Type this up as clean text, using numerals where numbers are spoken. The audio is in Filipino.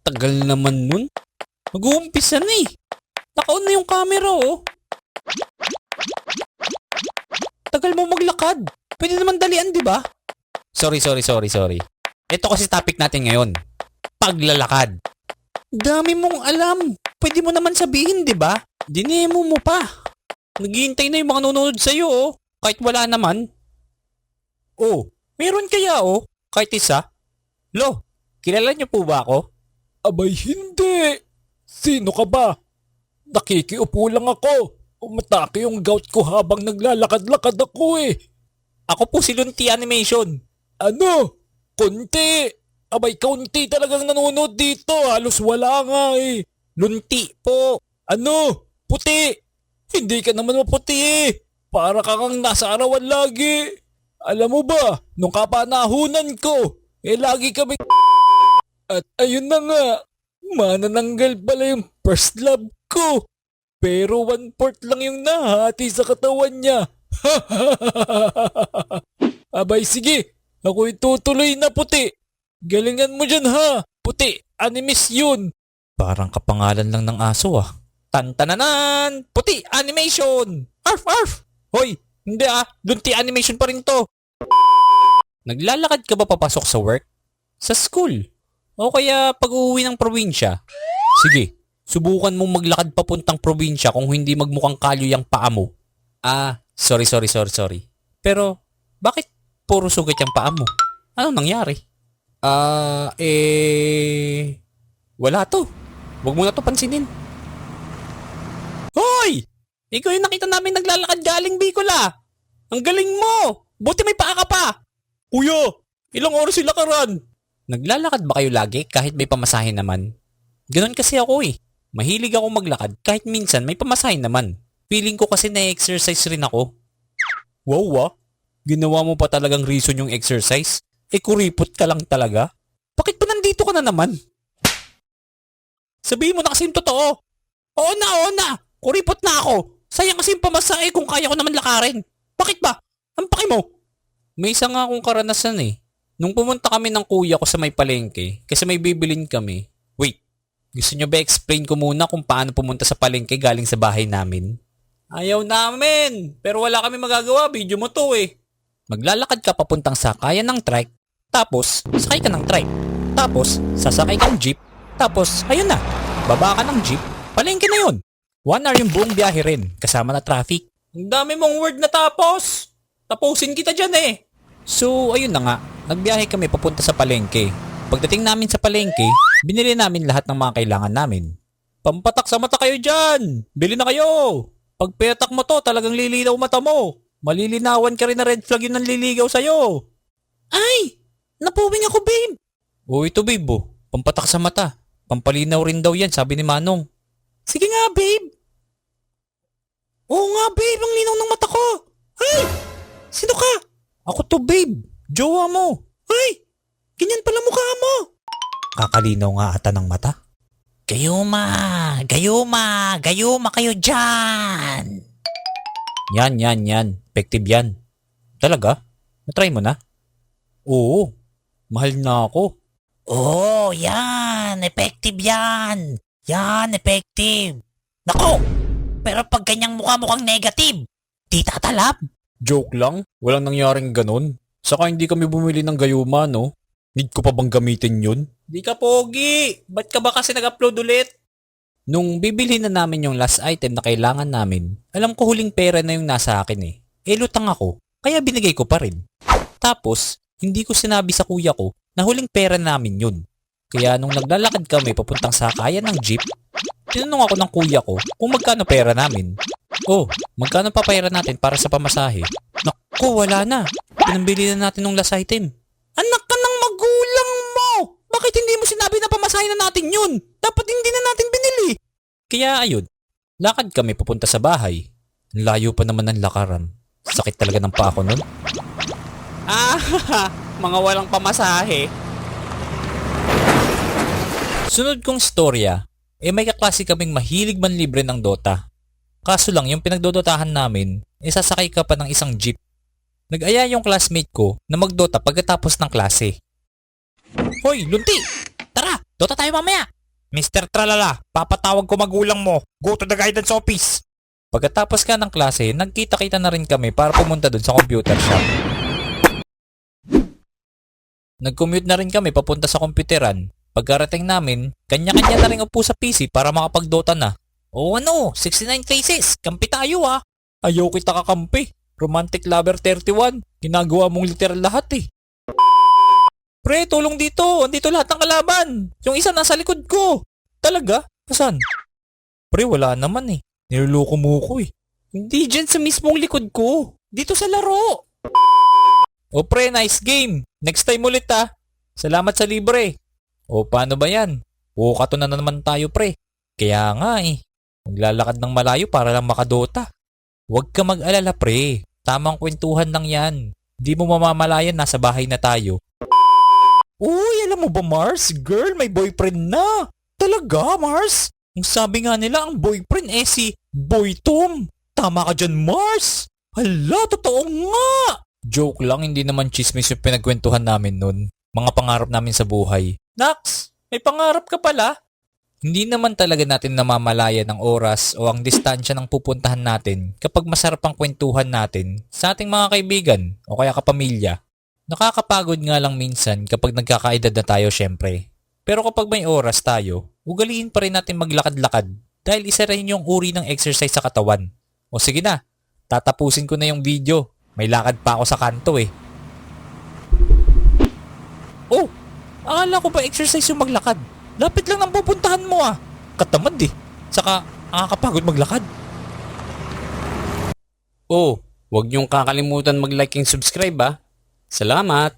Tagal naman nun. Mag-uumpisa na eh. Naka-on na yung camera oh. Tagal mo maglakad. Pwede naman dalian, di ba? Sorry. Ito kasi topic natin ngayon. Paglalakad. Dami mong alam. Pwede mo naman sabihin, di ba? Dinemo mo pa. Naghihintay na yung mga nanonood sa'yo oh. Kahit wala naman. Oh, meron kaya oh. Kahit isa. Lo, kilala niyo po ba ako? Abay hindi. Sino ka ba? Nakikiupo lang ako. Umatake yung gout ko habang naglalakad-lakad ako eh. Ako po si Lunti Animation. Ano? Konti. Abay kaunti talagang nanonood dito. Halos wala nga eh. Lunti po. Ano? Puti. Hindi ka naman maputi eh. Para ka kang nasa arawan lagi. Alam mo ba, nung kapanahunan ko, lagi kami at ayun na nga, manananggal pala yung first love ko. Pero 1/4 lang yung nahati sa katawan niya. Abay sige, ako'y tutuloy na puti. Galingan mo dyan ha, puti, animes yun. Parang kapangalan lang ng aso ah. Tantananan! Puti Animation! Arf arf! Hoy, hindi ah, Lunti Animation pa rin to. Naglalakad ka ba papasok sa work? Sa school? O kaya pag-uwi ng probinsya? Sige, subukan mong maglakad papuntang probinsya kung hindi magmukhang kalyo yung paa mo. Ah, sorry. Pero, bakit puro sugat yung paa mo? Anong nangyari? Wala to. Huwag mo na to pansinin. Hoy! Ikaw yung nakita namin naglalakad galing Bicol ah. Ang galing mo! Buti may paa ka pa! Kuya, ilang oras sila karan? Naglalakad ba kayo lagi kahit may pamasahe naman? Ganon kasi ako eh. Mahilig ako maglakad kahit minsan may pamasahe naman. Feeling ko kasi na-exercise rin ako. Wow ah, ginawa mo pa talagang reason yung exercise? Kuripot ka lang talaga? Bakit pa nandito ka na naman? Sabihin mo na kasi yung totoo. Oo na. Kuripot na ako. Sayang kasi yung pamasahe kung kaya ko naman lakarin. Bakit ba? Ang paki mo? May isa nga akong karanasan eh. Nung pumunta kami ng kuya ko sa may palengke, kasi may bibilin kami. Wait, gusto nyo ba explain ko muna kung paano pumunta sa palengke galing sa bahay namin? Ayaw namin! Pero wala kami magagawa, video mo to eh. Maglalakad ka papuntang sakayan ng trike, tapos sakay ka ng trike. Tapos sasakay kang jeep, tapos ayun na, baba ka ng jeep, palengke na yun. 1 hour yung buong biyahe rin, kasama na traffic. Ang dami mong word na tapos! Tapusin kita dyan eh! So, ayun na nga. Nagbiyahe kami papunta sa palengke. Pagdating namin sa palengke, binili namin lahat ng mga kailangan namin. Pampatak sa mata kayo dyan! Bili na kayo! Pag petak mo to, talagang lilinaw mata mo. Malilinawan ka rin na red flag yung nanliligaw sa'yo. Ay! Napuwing ako, babe! O ito, babe oh. Pampatak sa mata. Pampalinaw rin daw yan, sabi ni Manong. Sige nga, babe! Oo nga, babe! Ang linaw ng mata ko! Ay! Sino ka? Ako to, babe. Jowa mo. Ay! Ganyan pala mukha mo. Kakalinaw nga ata ng mata. Gayuma kayo dyan. Yan. Effective yan. Talaga? Na-try mo na? Oo. Mahal na ako. Oo, yan. Effective yan. Yan, effective. Nako! Pero pag ganyang mukha mukhang negative, di tatalab. Joke lang. Walang nangyaring ganun. Saka hindi kami bumili ng gayuma, no? Need ko pa bang gamitin yun? Di ka pogi! Ba't ka ba kasi nag-upload ulit? Nung bibilhin na namin yung last item na kailangan namin, alam ko huling pera na yung nasa akin eh. Lutang ako, kaya binigay ko pa rin. Tapos, hindi ko sinabi sa kuya ko na huling pera namin yun. Kaya nung naglalakad kami papuntang sakayan ng jeep, tinanong ako ng kuya ko kung magkano pera namin. Oh, magkano pa pera natin para sa pamasahe? Naku, wala na. Pinambili na natin ng last item. Anak ka ng magulang mo! Bakit hindi mo sinabi na pamasahe na natin yun? Dapat hindi na natin binili. Kaya ayun, lakad kami papunta sa bahay. Layo pa naman ng lakaran. Sakit talaga ng paa ko nun. Mga walang pamasahe. Sunod kong storya, may kaklase kaming mahilig manlibre ng Dota. Kaso lang yung pinagdodotahan namin, sasakay ka pa ng isang jeep. Nag-aya yung classmate ko na mag-Dota pagkatapos ng klase. Hoy, Lunti! Tara, Dota tayo mamaya! Mr. Tralala, papatawag ko magulang mo. Go to the guidance office. Pagkatapos ka ng klase, nagkita-kita na rin kami para pumunta dun sa computer shop. Nag-commute na rin kami papunta sa computeran. Pagkarating namin, kanya-kanya na rin upo sa PC para makapag-Dota na. O ano, 69 faces, kampi tayo ah. Ayaw kita kakampi. Romantic Lover 31. Ginagawa mong literal lahat eh. Pre, tulong dito. Andito lahat ng kalaban. Yung isa nasa likod ko. Talaga? Asan? Pre, wala naman eh. Niloloko mo ko eh. Hindi dyan sa mismong likod ko. Dito sa laro. O pre, nice game. Next time ulit ah. Salamat sa libre. O paano ba yan? Kato na naman tayo pre. Kaya nga eh. Maglalakad ng malayo para lang makadota. Huwag ka mag-alala pre. Tamang kwentuhan lang yan. Di mo mamamalayan nasa bahay na tayo. Uy, alam mo ba Mars? Girl, may boyfriend na. Talaga Mars? Ang sabi nga nila ang boyfriend si Boy Tom. Tama ka dyan Mars. Hala, totoo nga. Joke lang, hindi naman chismis yung pinagkwentuhan namin nun. Mga pangarap namin sa buhay. Nax, may pangarap ka pala? Hindi naman talaga natin namamalayan ang oras o ang distansya ng pupuntahan natin kapag masarap ang kwentuhan natin sa ating mga kaibigan o kaya kapamilya. Nakakapagod nga lang minsan kapag nagkakaedad na tayo syempre. Pero kapag may oras tayo, ugaliin pa rin natin maglakad-lakad dahil isa rin yung uri ng exercise sa katawan. O sige na, tatapusin ko na yung video. May lakad pa ako sa kanto eh. Oh, akala ko ba exercise yung maglakad? Lapit lang ng pupuntahan mo ah. Katamad eh. Saka nakakapagod maglakad. Oh, huwag niyong kakalimutan mag-like and subscribe ah. Salamat!